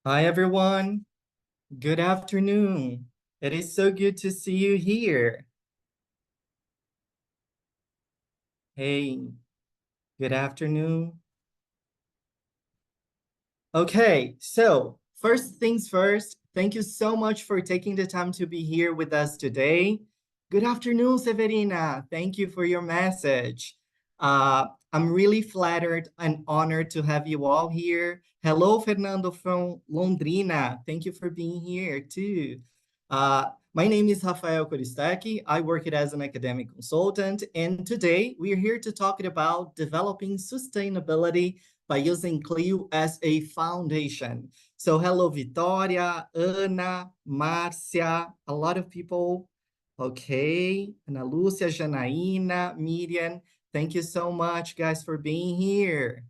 Hi, everyone. Good afternoon. It is so good to see you here. Hey, good afternoon. Okay, so first things first, thank you so much for taking the time to be here with us today. Good afternoon, Severina. Thank you for your message. I'm really flattered and honored to have you all here. Hello, Fernando from Londrina. Thank you for being here too. My name is Rafael Koristaki. I work it as an academic consultant, and today we are here to talk about developing sustainability by using CLIL as a foundation. So hello, Vitória, Ana, Márcia, a lot of people. Okay, Ana Lúcia, Janaína, Miriam, thank you so much, guys, for being here.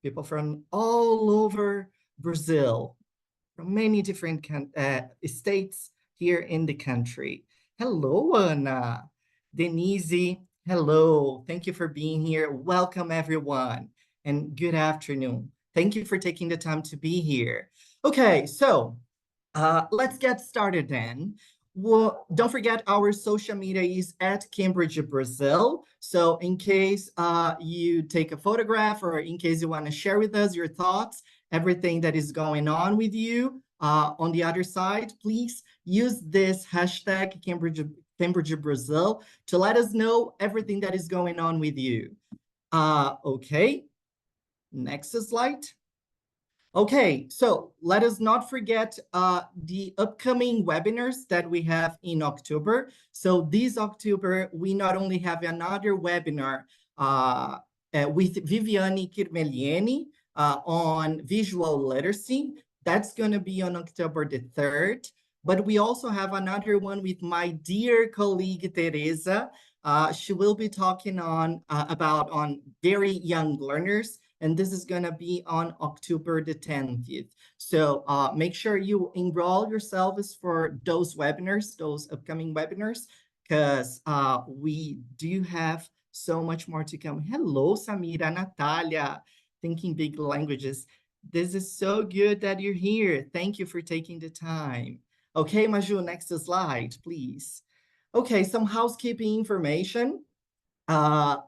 People from all over Brazil, from many different states here in the country. Hello, Ana. Denise, hello. Thank you for being here. Welcome, everyone, and good afternoon. Thank you for taking the time to be here. Okay, so let's get started then. Well, don't forget our social media is at Cambridge, Brazil. So in case you take a photograph or in case you want to share with us your thoughts, everything that is going on with you on the other side, please use this hashtag Cambridge Brazil to let us know everything that is going on with you. Okay, next slide. Okay, so let us not forget the upcoming webinars that we have in October. So this October, we not only have another webinar with Viviane Kirmelieni on visual literacy. That's going to be on October the 3rd. But we also have another one with my dear colleague, Teresa. She will be talking about very young learners, and this is going to be on October the 10th. So make sure you enroll yourselves for those webinars, those upcoming webinars, because we do have so much more to come. Hello, Samira, Natalia, Thinking Big Languages. This is so good that you're here. Thank you for taking the time. Okay, Maju, next slide, please. Okay, some housekeeping information.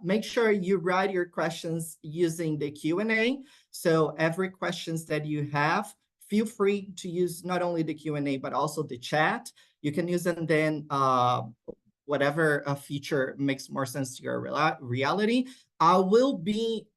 Make sure you write your questions using the Q&A. So every questions that you have, feel free to use not only the Q&A, but also the chat. You can use them then whatever feature makes more sense to your reality. I will be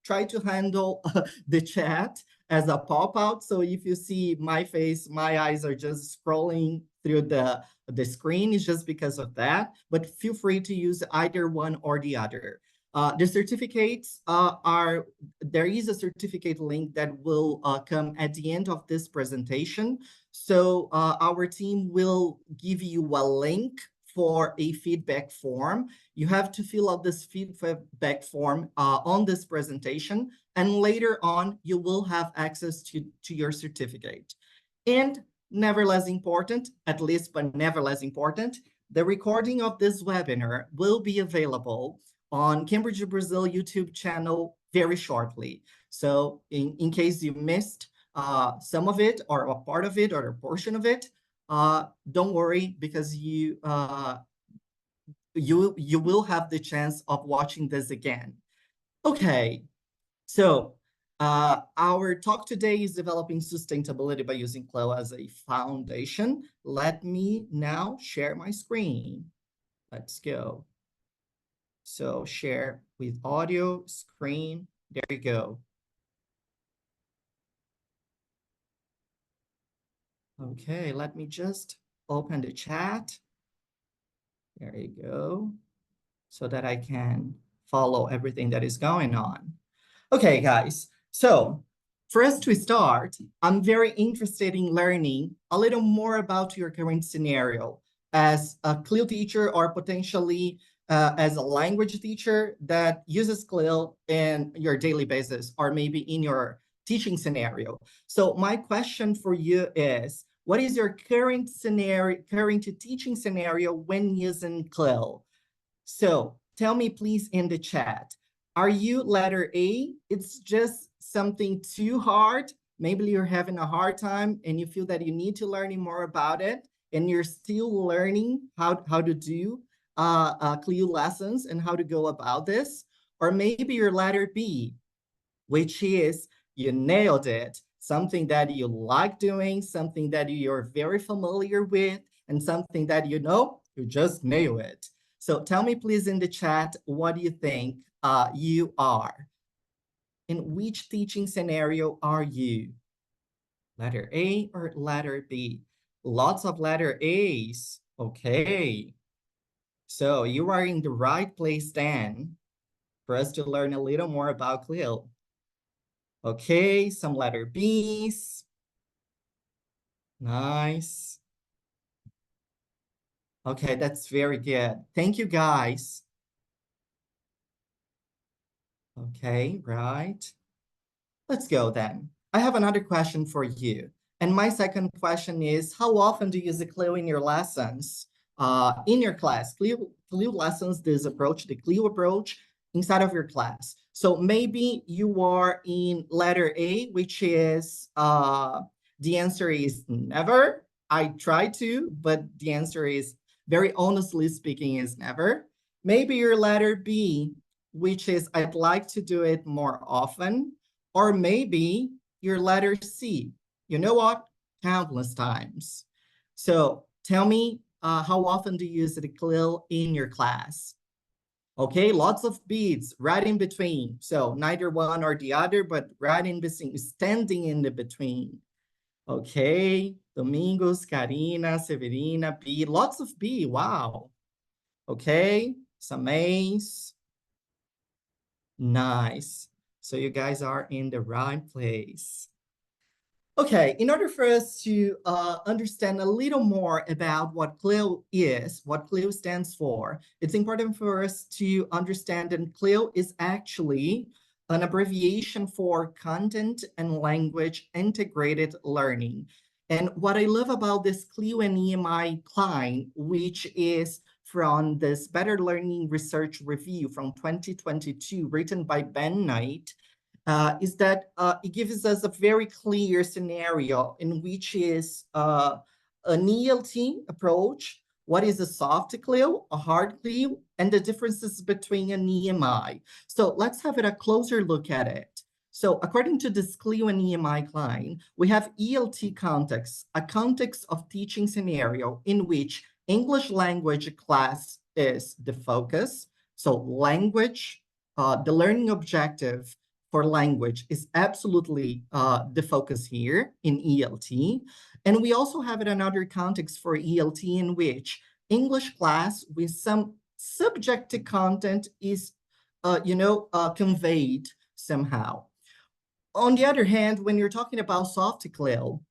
try to handle the chat as a pop-out. So if you see my face, my eyes are just scrolling through the screen is just because of that, but feel free to use either one or the other. The certificates there is a certificate link that will come at the end of this presentation. So our team will give you a link for a feedback form. You have to fill out this feedback form on this presentation, and later on, you will have access to your certificate. And never less important, at least, but never less important, the recording of this webinar will be available on Cambridge Brazil YouTube channel very shortly. So in case you missed some of it or a part of it or a portion of it, don't worry, because you will have the chance of watching this again. Okay, so our talk today is developing sustainability by using CLIL as a foundation. Let me now share my screen. Let's go. So share with audio, screen, there you go. Okay, let me just open the chat. There you go, so that I can follow everything that is going on. Okay, guys, so for us to start, I'm very interested in learning a little more about your current scenario as a CLIL teacher or potentially as a language teacher that uses CLIL in your daily basis or maybe in your teaching scenario. So my question for you is, what is your current teaching scenario when using CLIL? So tell me please in the chat, are you letter A? It's just something too hard. maybe you're having a hard time and you feel that you need to learn more about it, and you're still learning how to do CLIL lessons and how to go about this. Or maybe your letter B, which is you nailed it, something that you like doing, something that you're very familiar with, and something that you just nail it. So tell me please in the chat, what do you think you are? In which teaching scenario are you? Letter A or letter B? Lots of letter A's. Okay. So you are in the right place then for us to learn a little more about CLIL. Okay, some letter B's. Nice. Okay, that's very good. Thank you, guys. Okay, right. Let's go then. I have another question for you. And my second question is, how often do you use the CLIL in your lessons? In your class, CLIL lessons, this approach, the CLIL approach inside of your class. So maybe you are in letter A, which is, the answer is never. I try to, but the answer is, very honestly speaking, is never. Maybe your letter B, which is I'd like to do it more often. Or maybe your letter C. You know what? Countless times. So tell me, how often do you use the CLIL in your class? Okay, lots of beads right in between. So neither one or the other, but right in between, standing in the between. Okay, Domingos, Karina, Severina, B, lots of B, wow. Okay, some A's. Nice. So you guys are in the right place. Okay, in order for us to understand a little more about what CLIL is, what CLIL stands for, it's important for us to understand that CLIL is actually an abbreviation for Content and Language Integrated Learning. And what I love about this CLIL and EMI Klein, which is from this Better Learning Research Review from 2022, written by Ben Knight, is that it gives us a very clear scenario in which is an ELT approach, what is a soft CLIL, a hard CLIL, and the differences between an EMI. So let's have a closer look at it. So according to this CLIL and EMI Klein, we have ELT context, a context of teaching scenario in which English language class is the focus. So language, the learning objective for language is absolutely the focus here in ELT. And we also have another context for ELT in which English class with some subjective content is, conveyed somehow. On the other hand, when you're talking about soft CLIL,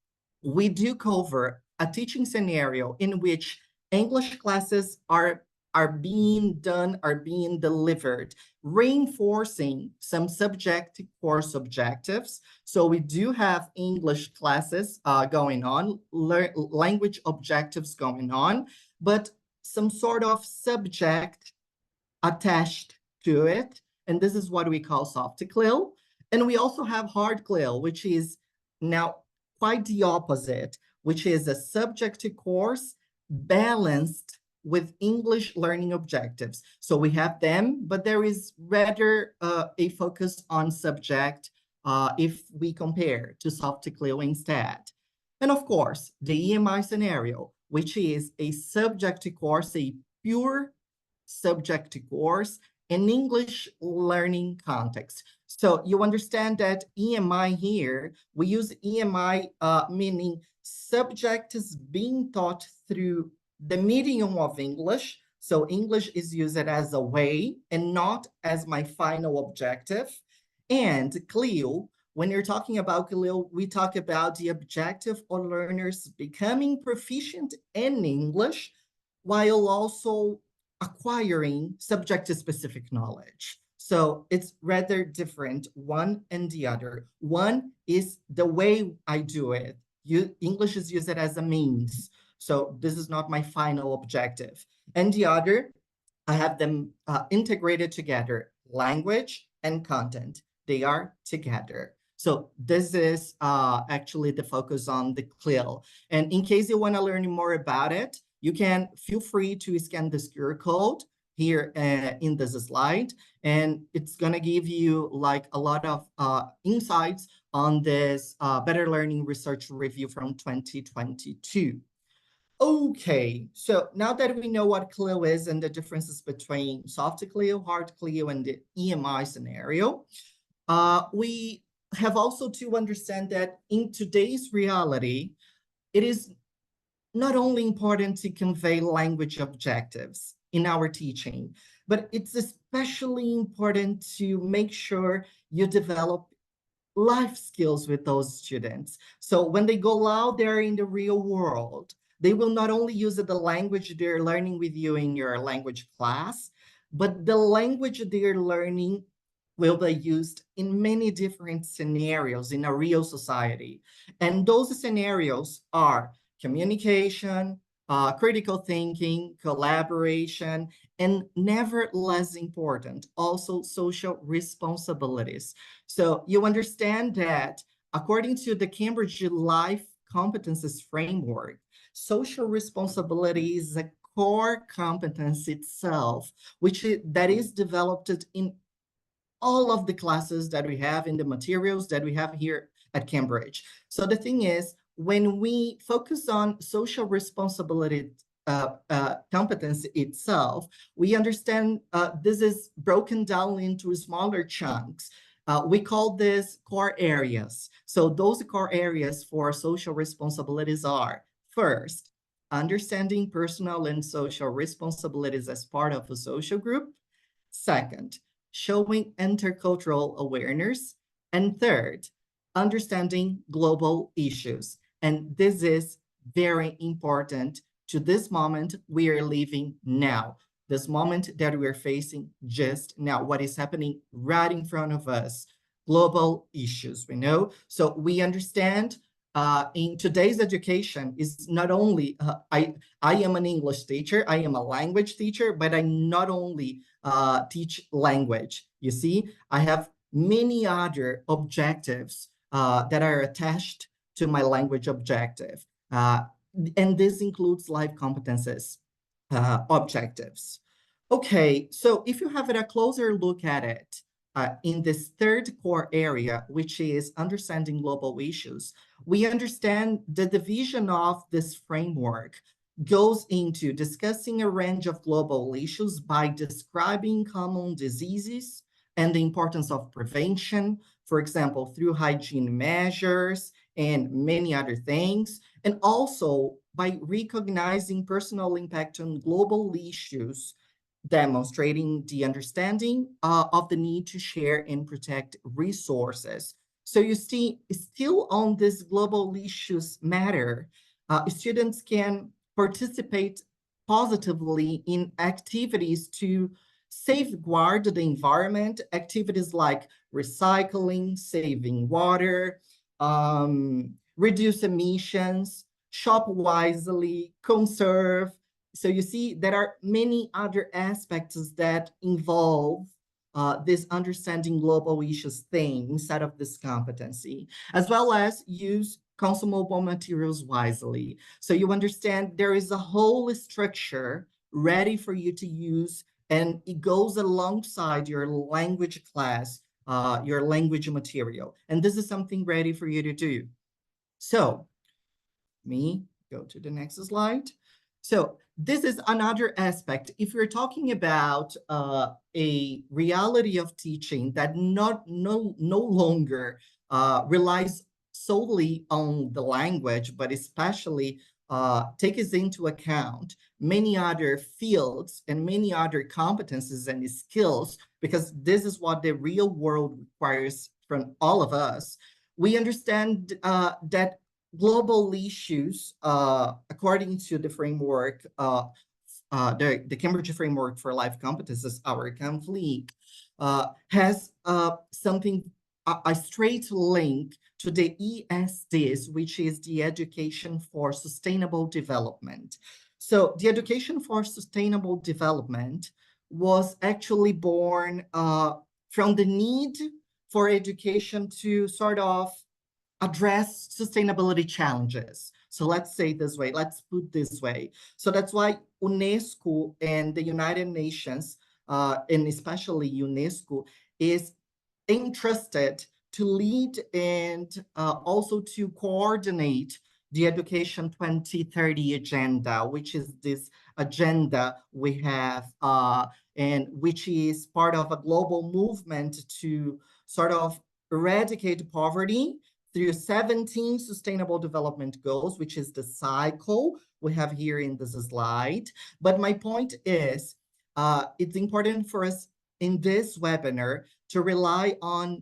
we do cover a teaching scenario in which English classes are being done, are being delivered, reinforcing some subject course objectives. So we do have English classes going on, language objectives going on, but some sort of subject attached to it. And this is what we call soft CLIL. And we also have hard CLIL, which is now quite the opposite, which is a subject course balanced with English learning objectives. So we have them, but there is rather a focus on subject if we compare to soft CLIL instead. And of course, the EMI scenario, which is a subject course, a pure subject course in English learning context. So you understand that EMI here, we use EMI meaning subject is being taught through the medium of English. So English is used as a way and not as my final objective. And CLIL, when you're talking about CLIL, we talk about the objective of learners becoming proficient in English while also acquiring subject-specific knowledge. So it's rather different, one and the other. One is the way I do it. English is used as a means. So this is not my final objective. And the other, I have them integrated together, language and content. They are together. So this is actually the focus on the CLIL. And in case you want to learn more about it, you can feel free to scan this QR code here in this slide, and it's going to give you like a lot of insights on this Better Learning Research Review from 2022. Okay, so now that we know what CLIL is and the differences between soft CLIL, hard CLIL, and the EMI scenario, we have also to understand that in today's reality, it is not only important to convey language objectives in our teaching, but it's especially important to make sure you develop life skills with those students. So when they go out there in the real world, they will not only use the language they're learning with you in your language class, but the language they're learning will be used in many different scenarios in a real society. And those scenarios are communication, critical thinking, collaboration, and never less important, also social responsibilities. So you understand that according to the Cambridge Life Competences Framework, social responsibility is a core competence itself, that is developed in all of the classes that we have in the materials that we have here at Cambridge. So the thing is, when we focus on social responsibility competence itself, we understand this is broken down into smaller chunks. We call this core areas. So those core areas for social responsibilities are, first, understanding personal and social responsibilities as part of a social group. Second, showing intercultural awareness. And third, understanding global issues. And this is very important to this moment we are living now, this moment that we're facing just now, what is happening right in front of us, global issues, we know. So we understand in today's education is not only, I am an English teacher, I am a language teacher, but I not only teach language. You see, I have many other objectives that are attached to my language objective. And this includes life competences objectives. Okay, so if you have a closer look at it, in this third core area, which is understanding global issues, we understand the division of this framework goes into discussing a range of global issues by describing common diseases and the importance of prevention, for example, through hygiene measures and many other things, and also by recognizing personal impact on global issues, demonstrating the understanding of the need to share and protect resources. So you see, still on this global issues matter, students can participate positively in activities to safeguard the environment, activities like recycling, saving water, reduce emissions, shop wisely, conserve. So you see, there are many other aspects that involve this understanding global issues thing inside of this competency, as well as use consumable materials wisely. So you understand there is a whole structure ready for you to use, and it goes alongside your language class, your language material. And this is something ready for you to do. So me go to the next slide. So this is another aspect. If you're talking about a reality of teaching that no longer relies solely on the language, but especially takes into account many other fields and many other competencies and skills, because this is what the real world requires from all of us. We understand that global issues, according to the framework, the Cambridge Framework for Life Competences, our CLIL, has a straight link to the ESDs, which is the Education for Sustainable Development. So the Education for Sustainable Development was actually born from the need for education to sort of address sustainability challenges. So let's say this way, let's put this way. So that's why UNESCO and the United Nations, and especially UNESCO, is interested to lead and also to coordinate the Education 2030 agenda, which is this agenda we have, and which is part of a global movement to sort of eradicate poverty through 17 Sustainable Development Goals, which is the cycle we have here in this slide. But my point is, it's important for us in this webinar to rely on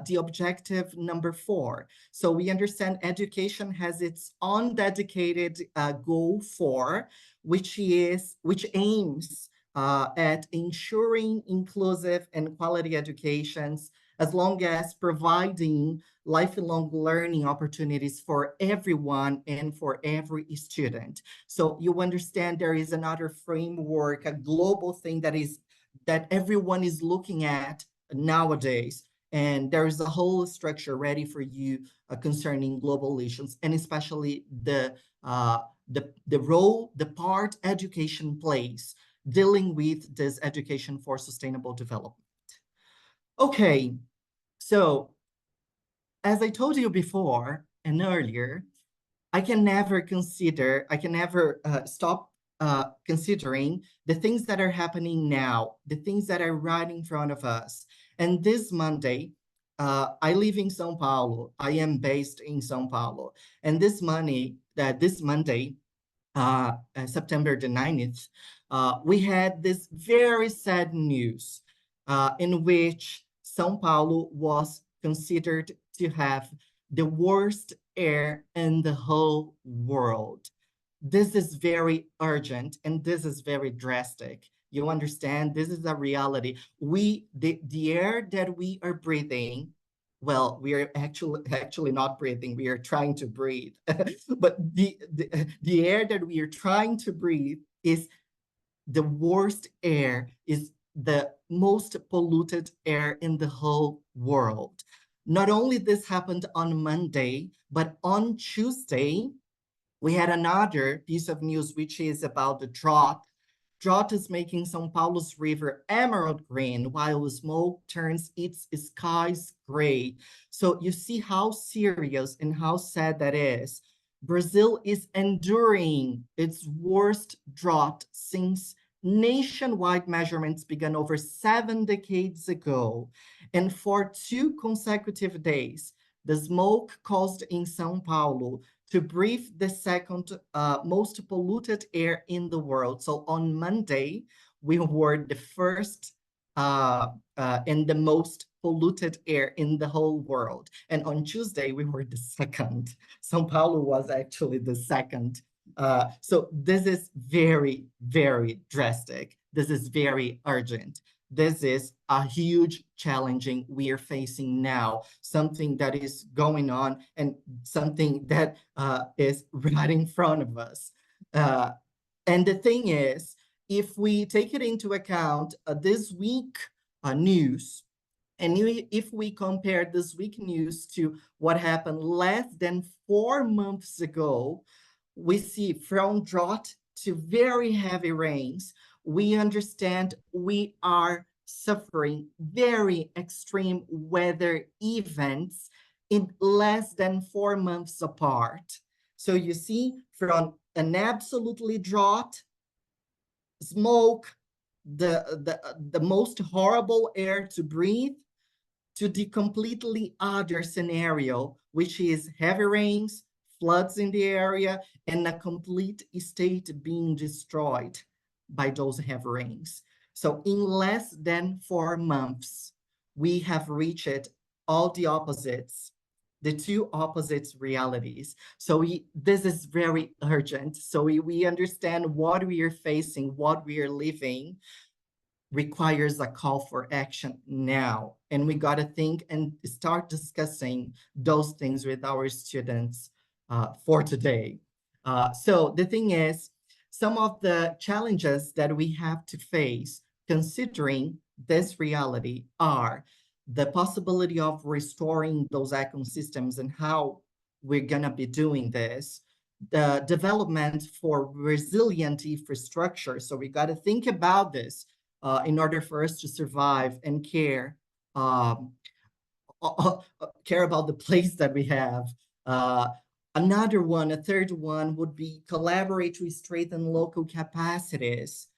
the objective number 4. So we understand education has its own dedicated goal 4, which aims at ensuring inclusive and quality educations, as long as providing lifelong learning opportunities for everyone and for every student. So you understand there is another framework, a global thing that everyone is looking at nowadays. And there is a whole structure ready for you concerning global issues, and especially the role, the part education plays dealing with this education for sustainable development. Okay, so as I told you before and earlier, I can never stop considering the things that are happening now, the things that are right in front of us. And this Monday, I live in São Paulo. I am based in São Paulo. And this Monday, September the 9th, we had this very sad news in which São Paulo was considered to have the worst air in the whole world. This is very urgent and this is very drastic. You understand? This is a reality. The air that we are breathing, well, we are actually not breathing. We are trying to breathe. But the air that we are trying to breathe is the worst air, is the most polluted air in the whole world. Not only this happened on Monday, but on Tuesday, we had another piece of news, which is about the drought. Drought is making São Paulo's river emerald green, while smoke turns its skies gray. So you see how serious and how sad that is. Brazil is enduring its worst drought since nationwide measurements began over 7 decades ago. And for 2 consecutive days, the smoke caused in São Paulo to breathe the second most polluted air in the world. So on Monday, we were the first and the most polluted air in the whole world. And on Tuesday, we were the second. São Paulo was actually the second. So this is very, very drastic. This is very urgent. This is a huge challenging we are facing now, something that is going on and something that is right in front of us. And the thing is, if we take it into account, this week news, and if we compare this week news to what happened less than 4 months ago, we see from drought to very heavy rains. We understand we are suffering very extreme weather events in less than 4 months apart. So you see, from an absolutely drought, smoke, the most horrible air to breathe, to the completely other scenario, which is heavy rains, floods in the area, and a complete state being destroyed by those heavy rains. So in less than 4 months, we have reached all the opposites, the 2 opposite realities. So this is very urgent. So we understand what we are facing, what we are living requires a call for action now. And we got to think and start discussing those things with our students for today. So the thing is, some of the challenges that we have to face considering this reality are the possibility of restoring those ecosystems and how we're going to be doing this, the development for resilient infrastructure. So we got to think about this in order for us to survive and um, care about the place that we have. Uh, Another one, a third one would be collaborate to strengthen local capacities.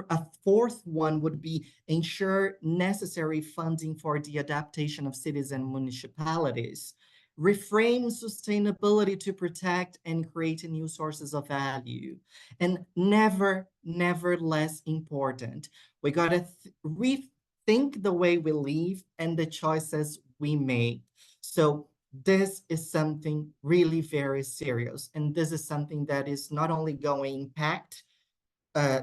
A fourth one would be ensure necessary funding for the adaptation of cities and municipalities. Reframe sustainability to protect and create new sources of value. And never less important, we got to rethink the way we live and the choices we make. So this is something really very serious. And this is something that is not only going to impact uh,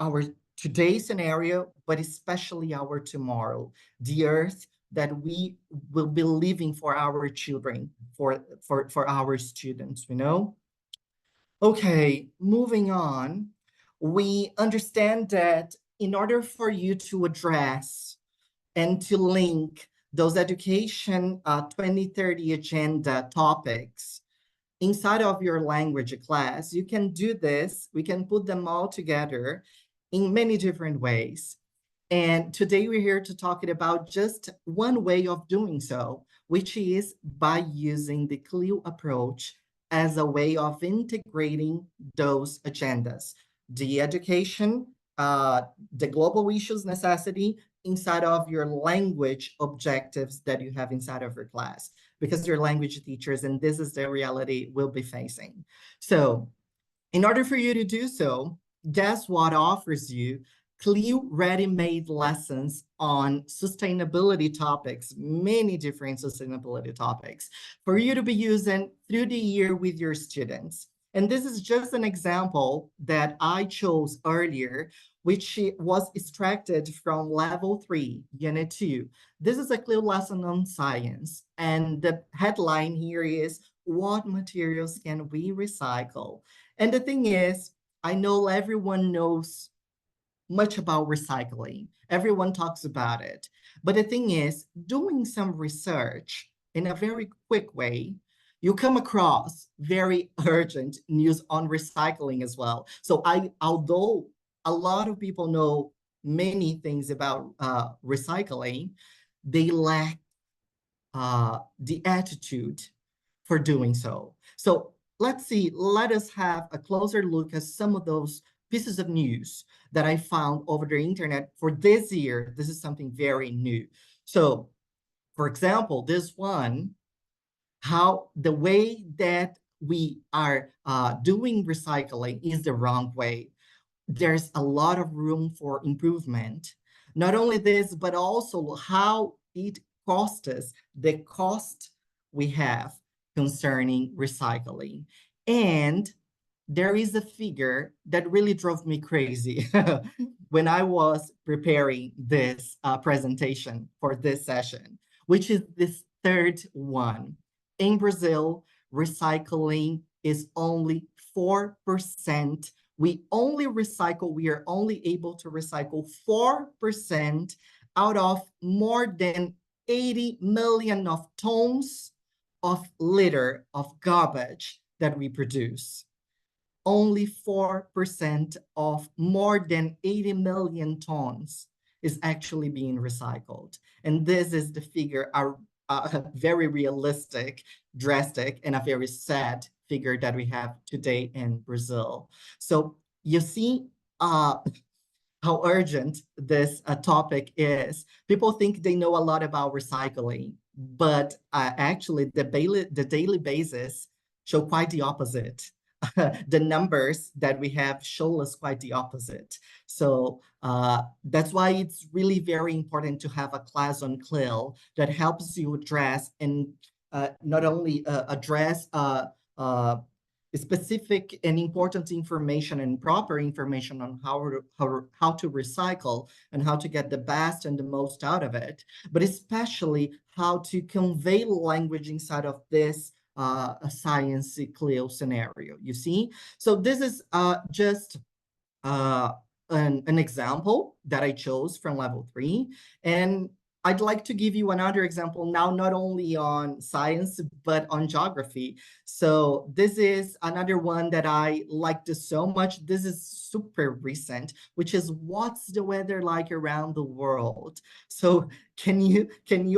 our today's scenario, but especially our tomorrow, the earth that we will be living for our children, for our students, you know? Okay, moving on. We understand that in order for you to address and to link those education 2030 agenda topics inside of your language class, you can do this. We can put them all together in many different ways. And today we're here to talk about just one way of doing so, which is by using the CLIL approach as a way of integrating those agendas, the education, the global issues necessity inside of your language objectives that you have inside of your class, because you're language teachers and this is the reality we'll be facing. So in order for you to do so, guess what offers you clear ready-made lessons on sustainability topics, many different sustainability topics, for you to be using through the year with your students. And this is just an example that I chose earlier, which was extracted from level 3, unit 2. This is a clear lesson on science. And the headline here is, what materials can we recycle? And the thing is, I know everyone knows much about recycling. Everyone talks about it. But the thing is, doing some research in a very quick way, you come across very urgent news on recycling as well. So although a lot of people know many things about recycling, they lack the attitude for doing so. So let us have a closer look at some of those pieces of news that I found over the internet for this year. This is something very new. So, for example, this one, how the way that we are doing recycling is the wrong way. There's a lot of room for improvement. Not only this, but also how it costs us, the cost we have concerning recycling. And there is a figure that really drove me crazy when I was preparing this presentation for this session, which is this third one. In Brazil, recycling is only 4%. We are only able to recycle 4% out of more than 80 million of tons of litter of garbage that we produce. Only 4% of more than 80 million tons is actually being recycled. And this is the figure, a very realistic, drastic, and a very sad figure that we have today in Brazil. So you see how urgent this topic is. People think they know a lot about recycling, but actually the daily basis show quite the opposite. The numbers that we have show us quite the opposite. So that's why it's really very important to have a class on CLIL that helps you address and not only address specific and important information and proper information on how to recycle and how to get the best and the most out of it, but especially how to convey language inside of this a science CLIL scenario, you see? So this is just an example that I chose from level 3. And I'd like to give you another example now, not only on science, but on geography. So this is another one that I liked so much. This is super recent, which is what's the weather like around the world? So can you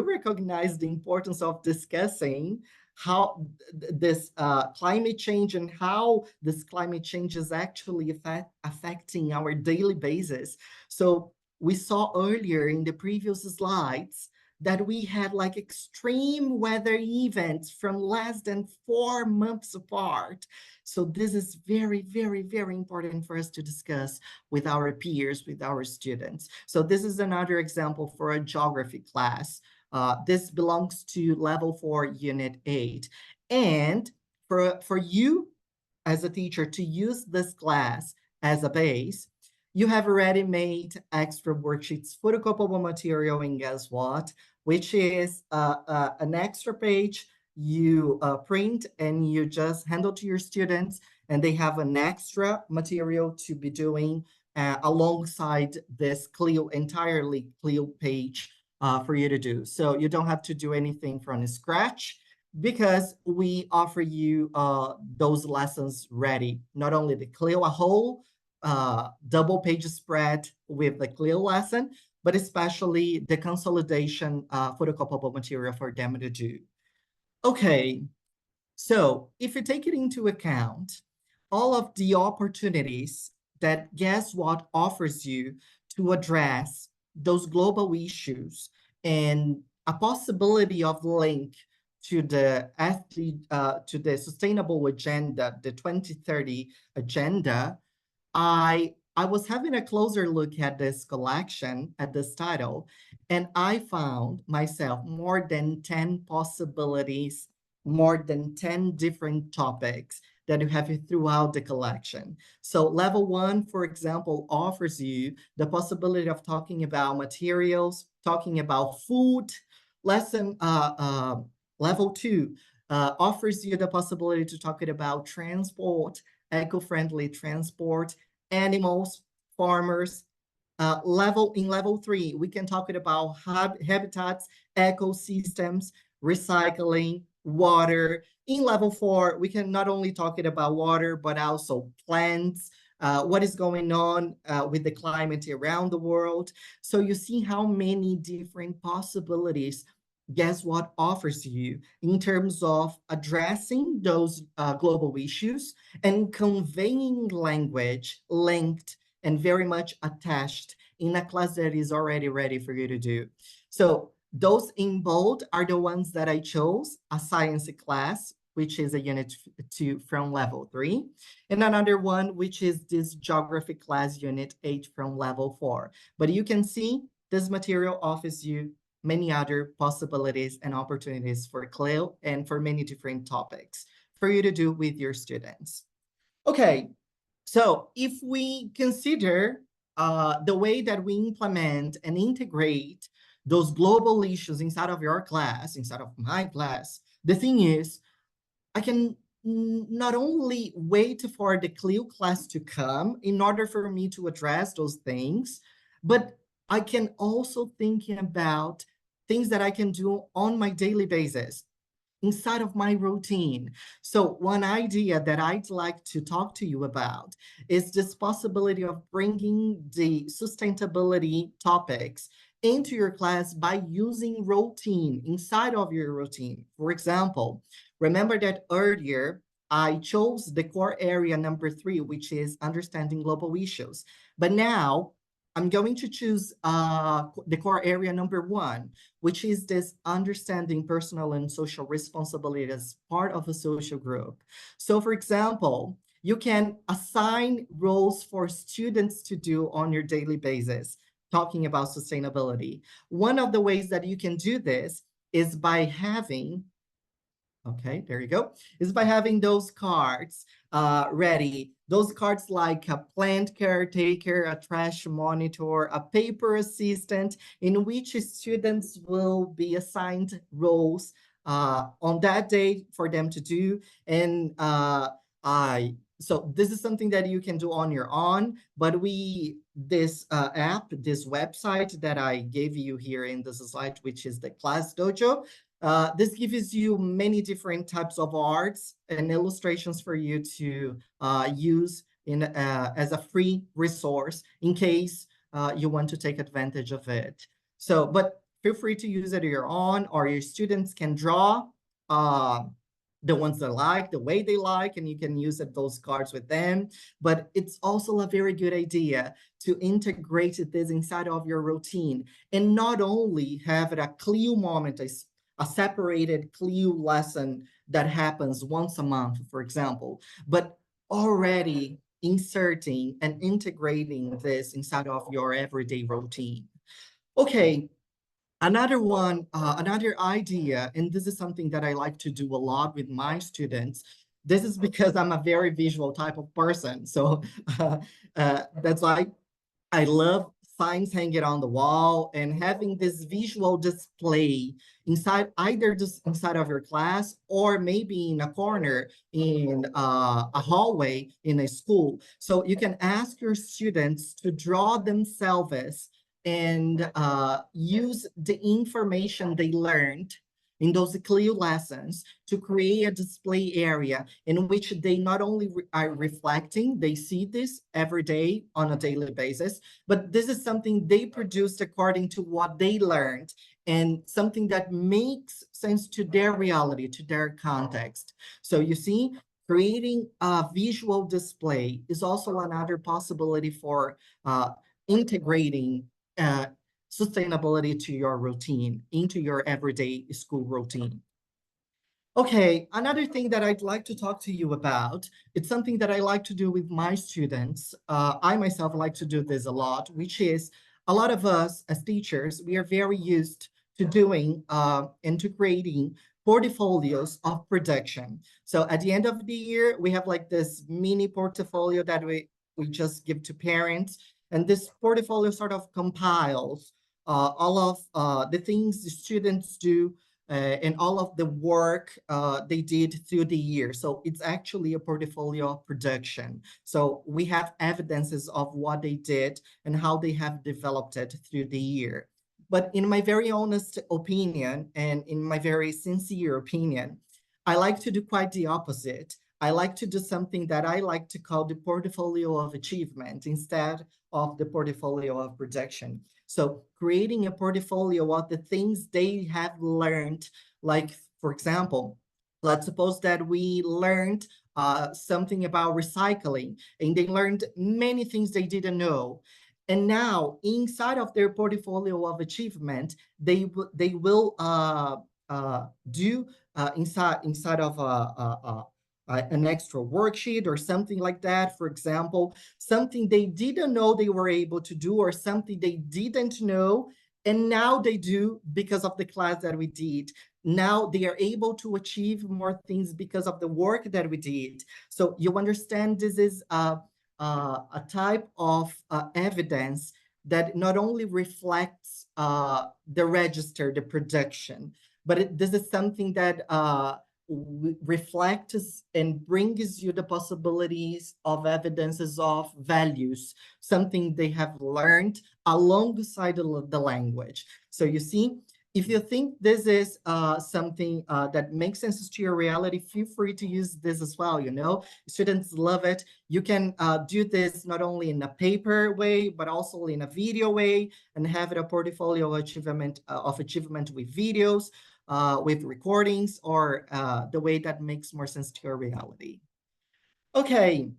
recognize the importance of discussing how this climate change and how this climate change is actually affecting our daily basis? So we saw earlier in the previous slides that we had like extreme weather events from less than 4 months apart. So this is very, very, very important for us to discuss with our peers, with our students. So this is another example for a geography class. This belongs to level 4, unit 8. And for you as a teacher to use this class as a base, you have already made extra worksheets, photocopyable material, and guess what? Which is an extra page you print and you just handle to your students, and they have an extra material to be doing alongside this CLIL, entirely CLIL page for you to do. So you don't have to do anything from scratch because we offer you those lessons ready, not only the CLIL a whole, double page spread with the CLIL lesson, but especially the consolidation photocopyable material for them to do. Okay, so if you take it into account, all of the opportunities that Guess What offers you to address those global issues and a possibility of link to the to the sustainable agenda, the 2030 agenda, I was having a closer look at this collection, at this title, and I found myself more than 10 possibilities, more than 10 different topics that you have throughout the collection. So level 1, for example, offers you the possibility of talking about materials, talking about food. Lesson level 2 offers you the possibility to talk about transport, eco-friendly transport, animals, farmers. In level 3, we can talk about habitats, ecosystems, recycling, water. In level 4, we can not only talk about water, but also plants, what is going on with the climate around the world. So you see how many different possibilities Guess What offers you in terms of addressing those global issues and conveying language linked and very much attached in a class that is already ready for you to do. So those in bold are the ones that I chose, a science class, which is a unit 2 from level 3, and another one, which is this geography class, unit 8 from level 4. But you can see this material offers you many other possibilities and opportunities for CLIL and for many different topics for you to do with your students. Okay, so if we consider the way that we implement and integrate those global issues inside of your class, inside of my class, the thing is, I can not only wait for the CLIL class to come in order for me to address those things, but I can also think about things that I can do on my daily basis inside of my routine. So one idea that I'd like to talk to you about is this possibility of bringing the sustainability topics into your class by using routine inside of your routine. For example, remember that earlier I chose the core area number 3, which is understanding global issues. But now I'm going to choose the core area number 1, which is this understanding personal and social responsibility as part of a social group. So for example, you can assign roles for students to do on your daily basis, talking about sustainability. One of the ways that you can do this is by having, okay, there you go, is by having those cards ready. Those cards like a plant caretaker, a trash monitor, a paper assistant, in which students will be assigned roles on that day for them to do. And So this is something that you can do on your own, but this app, this website that I gave you here in this slide, which is the Class Dojo, this gives you many different types of arts and illustrations for you to use as a free resource in case you want to take advantage of it. So, but feel free to use it on your own, or your students can draw the ones they like, the way they like, and you can use those cards with them. But it's also a very good idea to integrate this inside of your routine, and not only have it a CLIL moment, a separated CLIL lesson that happens once a month, for example, but already inserting and integrating this inside of your everyday routine. Okay, another idea, and this is something that I like to do a lot with my students. This is because I'm a very visual type of person. So that's why I love signs hanging on the wall and having this visual display inside, either just inside of your class or maybe in a corner in a hallway in a school. So you can ask your students to draw themselves and use the information they learned in those CLIL lessons to create a display area in which they not only are reflecting, they see this every day on a daily basis, but this is something they produced according to what they learned and something that makes sense to their reality, to their context. So you see, creating a visual display is also another possibility for integrating sustainability to your routine, into your everyday school routine. Okay, another thing that I'd like to talk to you about, it's something that I like to do with my students. I myself like to do this a lot, which is a lot of us as teachers, we are very used to doing and to creating portfolios of production. So at the end of the year, we have like this mini portfolio that we just give to parents. And this portfolio sort of compiles all of the things the students do and all of the work they did through the year. So it's actually a portfolio of production. So we have evidences of what they did and how they have developed it through the year. But in my very honest opinion, and in my very sincere opinion, I like to do quite the opposite. I like to do something that I like to call the portfolio of achievement instead of the portfolio of projection. So creating a portfolio of the things they have learned, like, for example, let's suppose that we learned something about recycling and they learned many things they didn't know. And now inside of their portfolio of achievement, they will do inside of an extra worksheet or something like that. For example, something they didn't know they were able to do, or something they didn't know, and now they do because of the class that we did. Now they are able to achieve more things because of the work that we did. So you understand this is a type of evidence that not only reflects the register, the production, but this is something that reflects and brings you the possibilities of evidences of values, something they have learned alongside the language. So you see, if you think this is something that makes sense to your reality, feel free to use this as well. You know, students love it. You can do this not only in a paper way, but also in a video way, and have it a portfolio of achievement with videos, with recordings, or the way that makes more sense to your reality. Okay,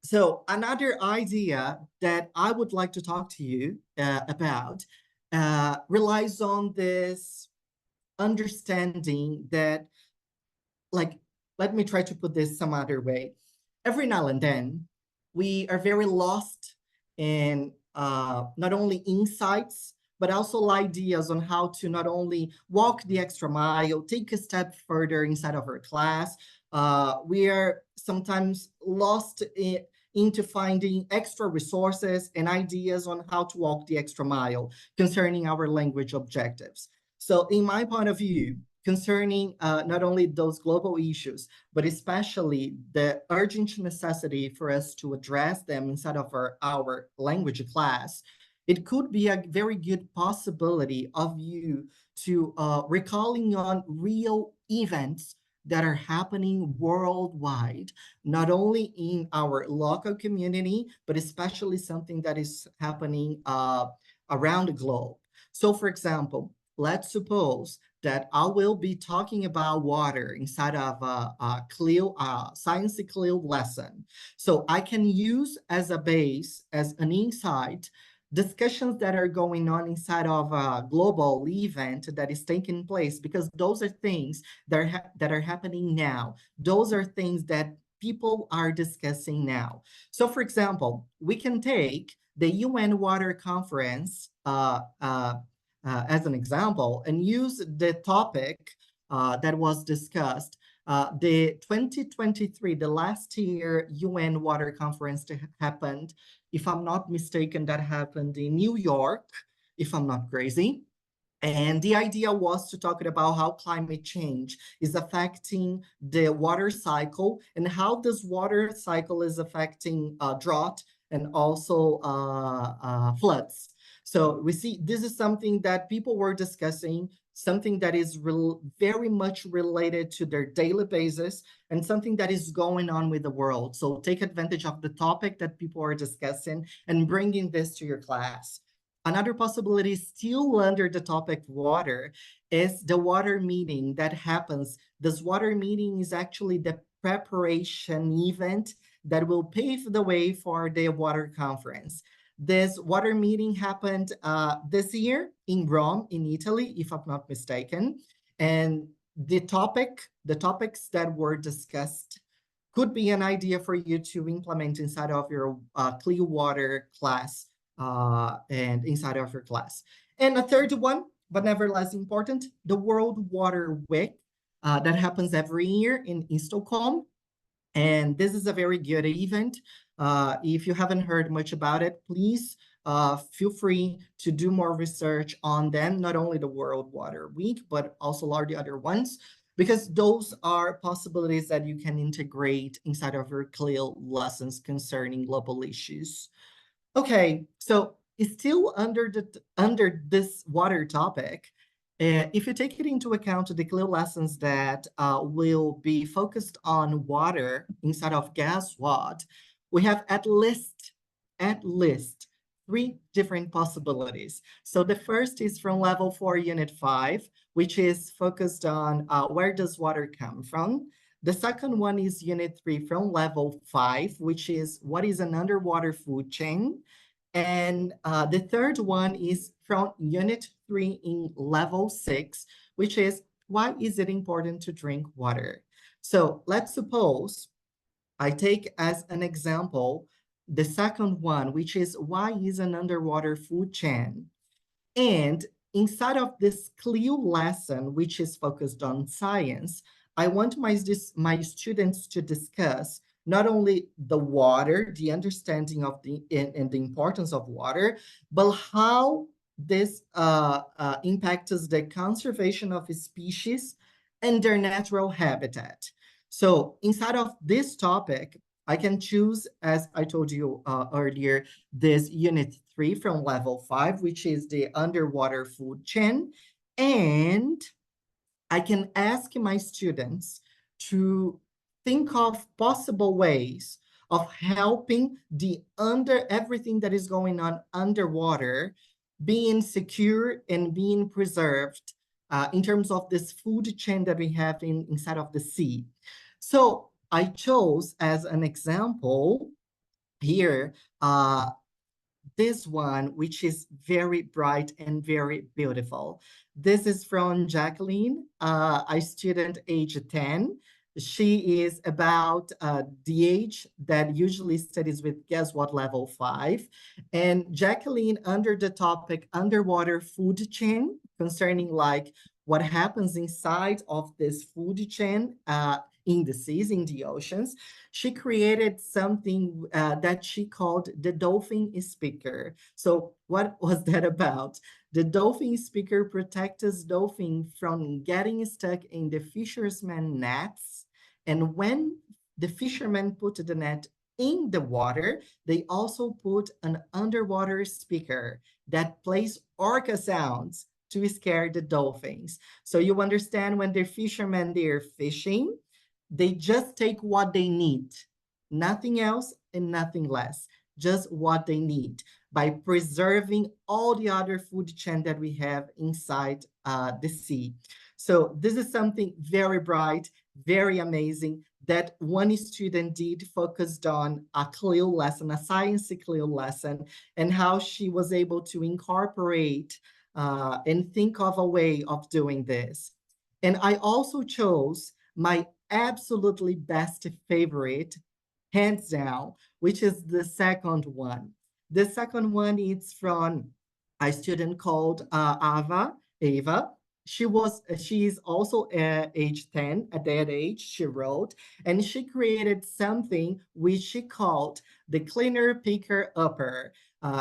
so another idea that I would like to talk to you about relies on this understanding that, like, let me try to put this some other way. Every now and then, we are very lost in not only insights, but also ideas on how to not only walk the extra mile, take a step further inside of our class. We are sometimes lost into finding extra resources and ideas on how to walk the extra mile concerning our language objectives. So in my point of view, concerning not only those global issues, but especially the urgent necessity for us to address them inside of our language class, it could be a very good possibility of you to recalling on real events that are happening worldwide, not only in our local community, but especially something that is happening around the globe. So, for example, let's suppose that I will be talking about water inside of a CLIL, science CLIL lesson. So I can use as a base, as an insight, discussions that are going on inside of a global event that is taking place, because those are things that are happening now. Those are things that people are discussing now. So, for example, we can take the UN Water Conference as an example and use the topic that was discussed. The 2023, the last year UN Water Conference happened, if I'm not mistaken, that happened in New York, if I'm not crazy. And the idea was to talk about how climate change is affecting the water cycle and how this water cycle is affecting drought and also floods. So we see this is something that people were discussing, something that is very much related to their daily basis and something that is going on with the world. So take advantage of the topic that people are discussing and bringing this to your class. Another possibility, still under the topic water, is the water meeting that happens. This water meeting is actually the preparation event that will pave the way for the water conference. This water meeting happened this year in Rome, in Italy, if I'm not mistaken. And the topics that were discussed could be an idea for you to implement inside of your CLIL water class and inside of your class. And a third one, but never less important, the World Water Week that happens every year in Stockholm. And this is a very good event. If you haven't heard much about it, please feel free to do more research on them, not only the World Water Week, but also all the other ones, because those are possibilities that you can integrate inside of your CLIL lessons concerning global issues. Okay, so it's still under this water topic. If you take it into account, the CLIL lessons that will be focused on water inside of guess what, we have at least three different possibilities. So the first is from level 4, unit 5, which is focused on where does water come from. The second one is unit 3 from level 5, which is what is an underwater food chain. And the third one is from unit 3 in level 6, which is why is it important to drink water? So let's suppose I take as an example the second one, which is why is an underwater food chain? And inside of this CLIL lesson, which is focused on science, I want my students to discuss not only the water, the understanding of and the importance of water, but how this impacts the conservation of species and their natural habitat. So inside of this topic, I can choose, as I told you earlier, this unit 3 from level 5, which is the underwater food chain. And I can ask my students to think of possible ways of helping everything that is going on underwater being secure and being preserved in terms of this food chain that we have inside of the sea. So I chose as an example here this one, which is very bright and very beautiful. This is from Jacqueline, a student age 10. She is about the age that usually studies with guess what level 5. And Jacqueline, under the topic underwater food chain, concerning like what happens inside of this food chain in the seas, in the oceans, she created something that she called the dolphin speaker. So what was that about? The dolphin speaker protects dolphin from getting stuck in the fisherman's nets. And when the fishermen put the net in the water, they also put an underwater speaker that plays orca sounds to scare the dolphins. So you understand when the fishermen they're fishing, they just take what they need, nothing else and nothing less, just what they need by preserving all the other food chain that we have inside the sea. So this is something very bright, very amazing that one student did focused on a CLIL lesson, a science CLIL lesson, and how she was able to incorporate and think of a way of doing this. And I also chose my absolutely best favorite, hands down, which is the second one. The second one is from a student called Ava. She is also age 10. At that age, she wrote, and she created something which she called the cleaner picker upper.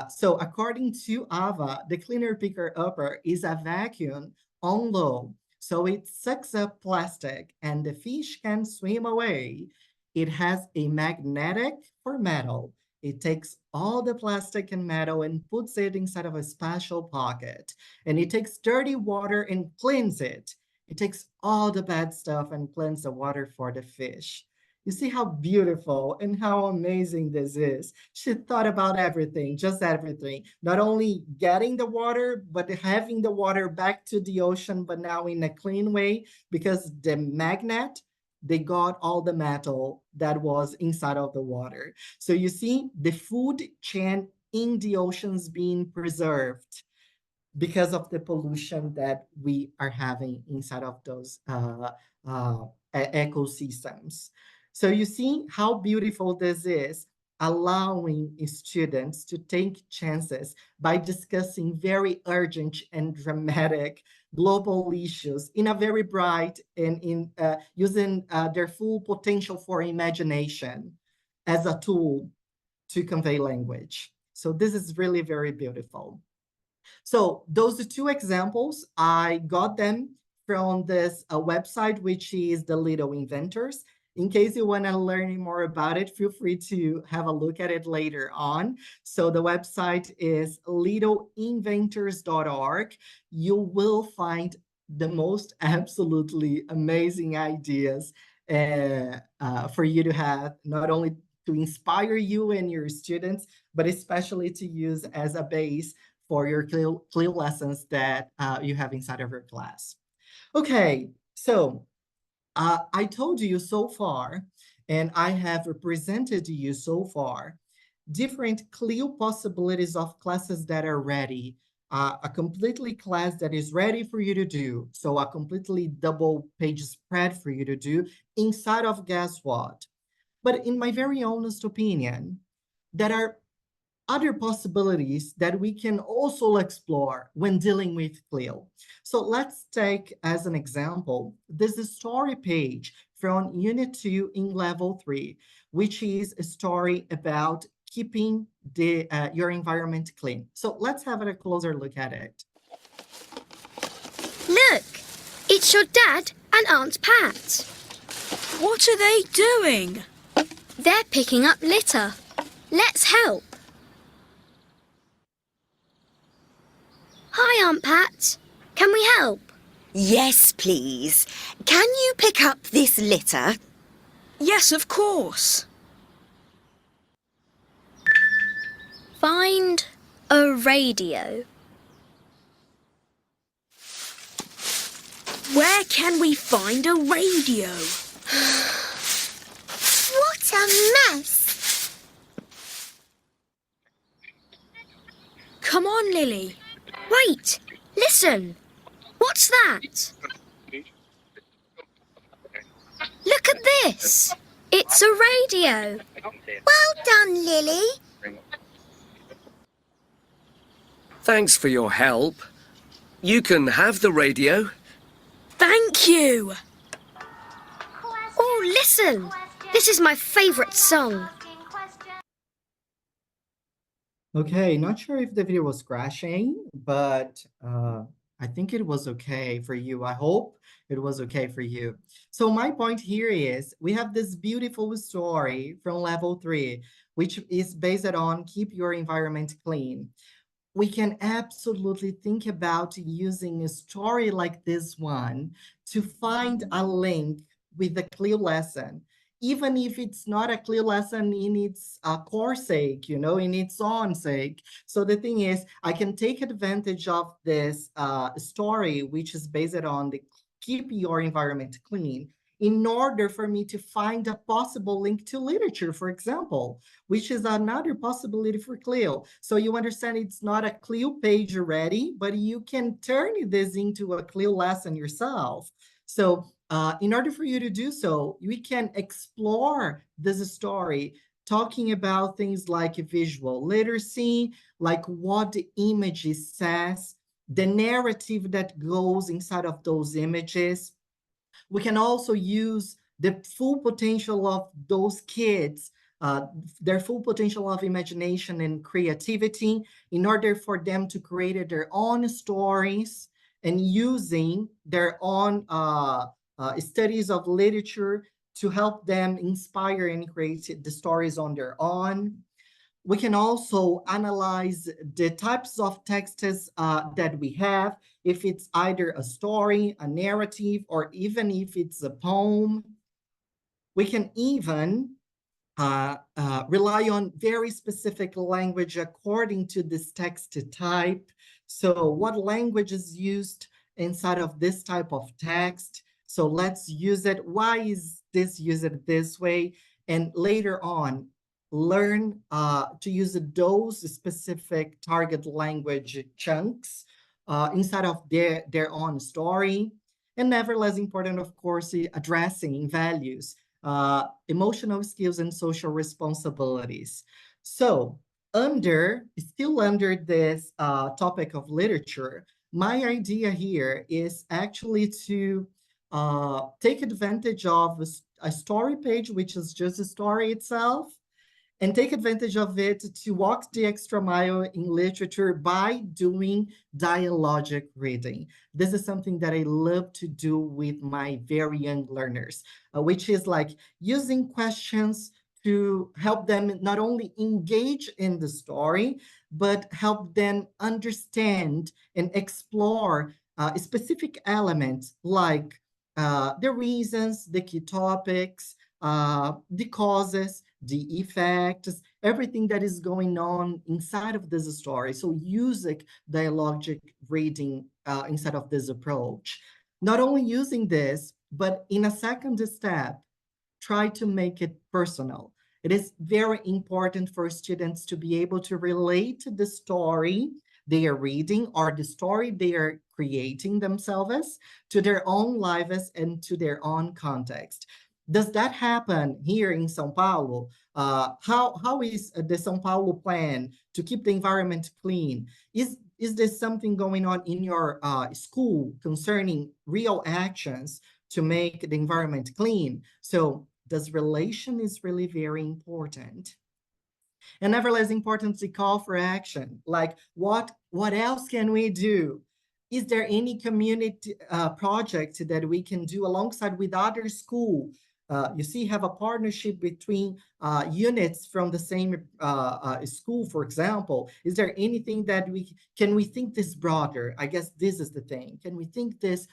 So according to Ava, the cleaner picker upper is a vacuum on low. So it sucks up plastic and the fish can swim away. It has a magnetic for metal. It takes all the plastic and metal and puts it inside of a special pocket. And it takes dirty water and cleans it. It takes all the bad stuff and cleans the water for the fish. You see how beautiful and how amazing this is. She thought about everything, just everything. Not only getting the water, but having the water back to the ocean, but now in a clean way, because the magnet, they got all the metal that was inside of the water. So you see the food chain in the oceans being preserved because of the pollution that we are having inside of those ecosystems. So you see how beautiful this is, allowing students to take chances by discussing very urgent and dramatic global issues in a very bright and in using their full potential for imagination as a tool to convey language. So this is really very beautiful. So those two examples, I got them from this website, which is the Little Inventors. In case you want to learn more about it, feel free to have a look at it later on. So the website is littleinventors.org. You will find the most absolutely amazing ideas for you to have, not only to inspire you and your students, but especially to use as a base for your CLIL lessons that you have inside of your class. Okay, so I told you so far, and I have represented to you so far, different CLIL possibilities of classes that are ready. A completely class that is ready for you to do. So a completely double page spread for you to do inside of guess what? But in my very honest opinion, there are other possibilities that we can also explore when dealing with CLIL. So let's take as an example this story page from Unit 2 in Level 3, which is a story about keeping your environment clean. So let's have a closer look at it. Look, it's your dad and Aunt Pat. What are they doing? They're picking up litter. Let's help. Hi, Aunt Pat. Can we help? Yes, please. Can you pick up this litter? Yes, of course. Find a radio. Where can we find a radio? What a mess! Come on, Lily. Wait, listen. What's that? Look at this. It's a radio. Well done, Lily. Thanks for your help. You can have the radio. Thank you. Oh, listen. This is my favourite song. Okay, not sure if the video was crashing, but I think it was okay for you. I hope it was okay for you. So my point here is we have this beautiful story from level 3, which is based on keep your environment clean. We can absolutely think about using a story like this one to find a link with the CLIL lesson, even if it's not a CLIL lesson in its core sake, in its own sake. So the thing is, I can take advantage of this story, which is based on the keep your environment clean, in order for me to find a possible link to literature, for example, which is another possibility for CLIL. So you understand it's not a CLIL page already, but you can turn this into a CLIL lesson yourself. So in order for you to do so, we can explore this story talking about things like visual literacy, like what the image says, the narrative that goes inside of those images. We can also use the full potential of those kids, their full potential of imagination and creativity in order for them to create their own stories and using their own studies of literature to help them inspire and create the stories on their own. We can also analyze the types of texts that we have, if it's either a story, a narrative, or even if it's a poem. We can even rely on very specific language according to this text type. So what language is used inside of this type of text? So let's use it. Why is this used this way? And later on, learn to use those specific target language chunks inside of their own story. And never less important, of course, addressing values, emotional skills, and social responsibilities. So still under this topic of literature, my idea here is actually to take advantage of a story page, which is just a story itself, and take advantage of it to walk the extra mile in literature by doing dialogic reading. This is something that I love to do with my very young learners, which is like using questions to help them not only engage in the story, but help them understand and explore specific elements like the reasons, the key topics, the causes, the effects, everything that is going on inside of this story. So using dialogic reading inside of this approach. Not only using this, but in a second step, try to make it personal. It is very important for students to be able to relate to the story they are reading or the story they are creating themselves to their own lives and to their own context. Does that happen here in São Paulo? How is the São Paulo plan to keep the environment clean? Is there something going on in your school concerning real actions to make the environment clean? So this relation is really very important. And never less important, the call for action. Like what else can we do? Is there any community project that we can do alongside with other school? You see, have a partnership between units from the same school, for example. Is there anything that can we think this broader? I guess this is the thing. Can we think this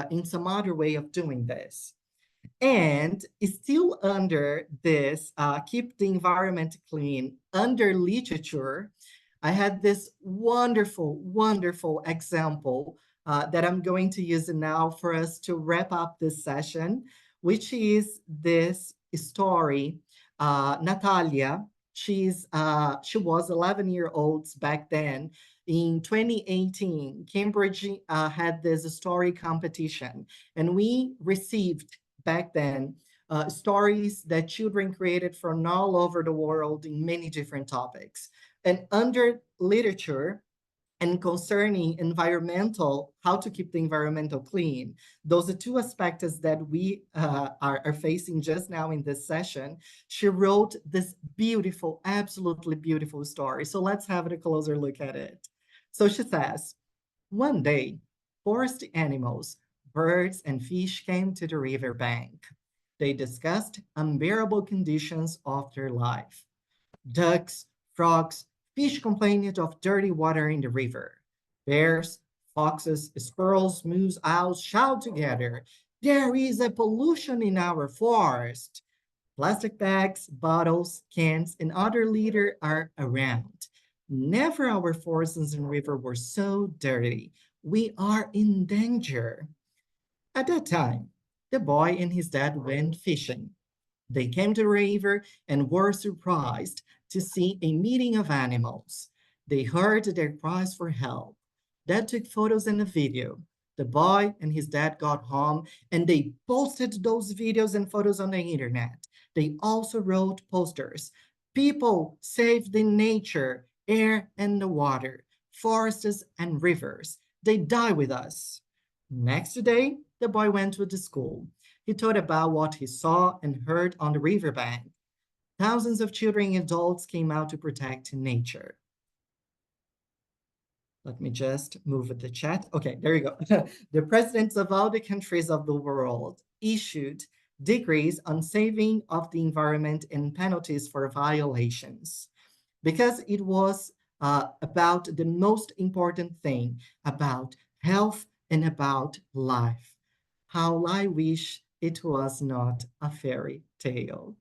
in some other way of doing this? And still under this, keep the environment clean, under literature, I had this wonderful, wonderful example that I'm going to use now for us to wrap up this session, which is this story. Natalia, she was 11-year-old back then. In 2018, Cambridge had this story competition, and we received back then stories that children created from all over the world in many different topics. And under literature, and concerning how to keep the environmental clean. Those are two aspects that we are facing just now in this session. She wrote this beautiful, absolutely beautiful story. So let's have a closer look at it. So she says, one day, forest animals, birds, and fish came to the river bank. They discussed unbearable conditions of their life. Ducks, frogs, fish complained of dirty water in the river. Bears, foxes, squirrels, moose, owls shout together, "There is a pollution in our forest." Plastic bags, bottles, cans, and other litter are around. Never our forests and river were so dirty. We are in danger. At that time, the boy and his dad went fishing. They came to the river and were surprised to see a meeting of animals. They heard their cries for help. Dad took photos and a video. The boy and his dad got home and they posted those videos and photos on the internet. They also wrote posters. People save the nature, air and the water, forests and rivers. They die with us. Next day, the boy went to the school. He told about what he saw and heard on the riverbank. Thousands of children and adults came out to protect nature. Let me just move the chat. Okay, there you go. The presidents of all the countries of the world issued decrees on saving of the environment and penalties for violations because it was about the most important thing, about health and about life. How I wish it was not a fairy tale.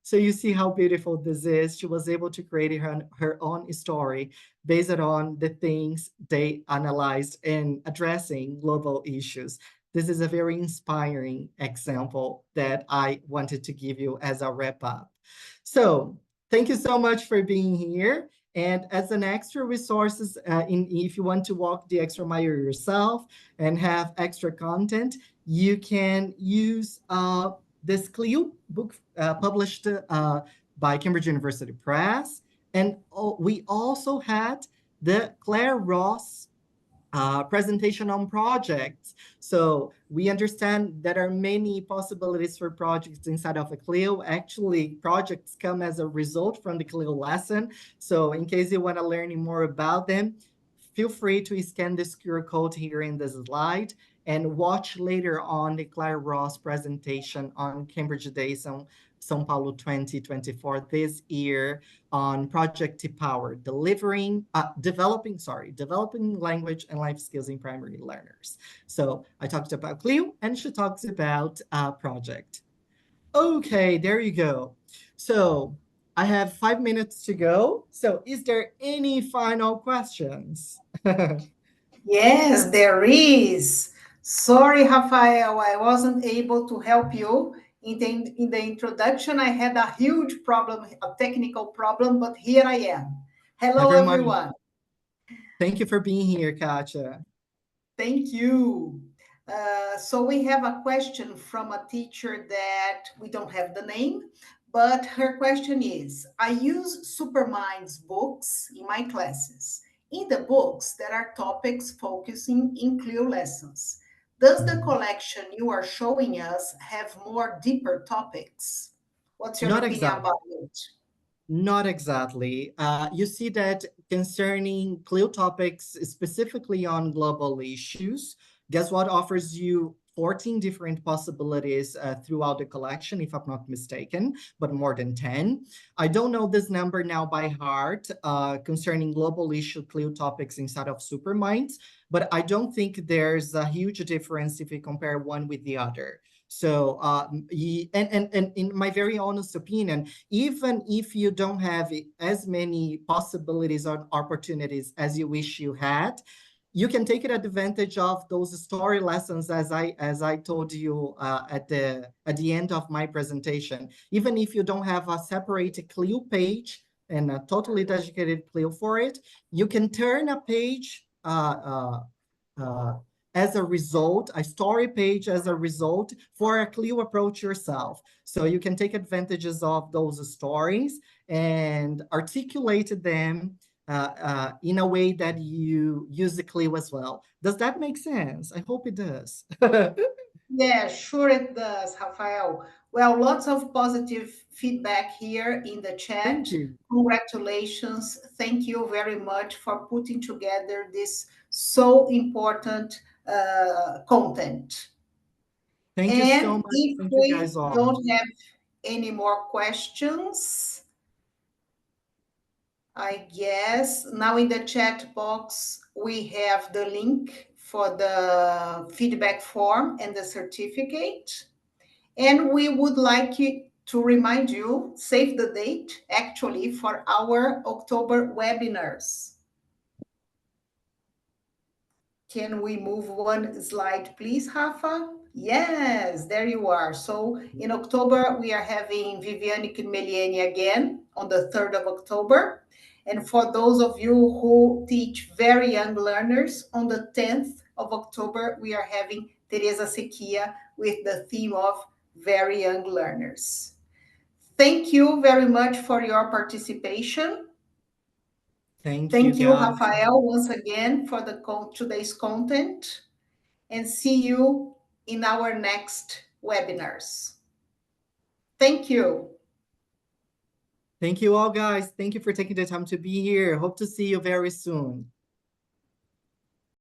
So you see how beautiful this is. She was able to create her own story based on the things they analyzed in addressing global issues. This is a very inspiring example that I wanted to give you as a wrap up. So thank you so much for being here. And as an extra resources, if you want to walk the extra mile yourself and have extra content, you can use this CLIL book published by Cambridge University Press. And we also had the Claire Ross presentation on projects. So we understand there are many possibilities for projects inside of a CLIL. Actually, projects come as a result from the CLIL lesson. So in case you want to learn more about them, feel free to scan this QR code here in the slide and watch later on the Claire Ross presentation on Cambridge Day São Paulo 2024 this year on Project Power, developing language and life skills in primary learners. So I talked about CLIL and she talks about project. Okay, there you go. So I have 5 minutes to go. So is there any final questions? Yes, there is. Sorry, Rafael, I wasn't able to help you. In the introduction, I had a huge problem, a technical problem, but here I am. Hello, Never mind. everyone. Thank you for being here, Katja. Thank you. So we have a question from a teacher that we don't have the name, but her question is, I use Supermind's books in my classes. In the books, there are topics focusing in CLIL lessons. Does the collection you are showing us have more deeper topics? What's your Not opinion exactly. about it? Not exactly. You see that concerning CLIL topics, specifically on global issues, guess what offers you 14 different possibilities throughout the collection, if I'm not mistaken, but more than 10. I don't know this number now by heart concerning global issue CLIL topics inside of Superminds, but I don't think there's a huge difference if you compare one with the other. So, and in my very honest opinion, even if you don't have as many possibilities or opportunities as you wish you had, you can take advantage of those story lessons as I told you at the end of my presentation. Even if you don't have a separate CLIL page and a totally dedicated CLIL for it, you can turn a page as a result, a story page as a result for a CLIL approach yourself. So you can take advantages of those stories and articulate them in a way that you use the CLIL as well. Does that make sense? I hope it does. Yeah, sure it does, Rafael. Well, lots of positive feedback here in the chat. Thank you. Congratulations. Thank you very much for putting together this so important content. Thank you so And much. if Thank you we guys all. don't have any more questions, I guess now in the chat box, we have the link for the feedback form and the certificate. And we would like to remind you, save the date actually for our October webinars. Can we move one slide, please, Rafa? Yes, there you are. So in October, we are having Viviane Kimelieni again on the 3rd of October. And for those of you who teach very young learners, on the 10th of October, we are having Teresa Sequia with the theme of very young learners. Thank you very much for your participation. Thank you Thank you, guys. Rafael, once again for today's content, and see you in our next webinars. Thank you. Thank you all, guys. Thank you for taking the time to be here. Hope to see you very soon.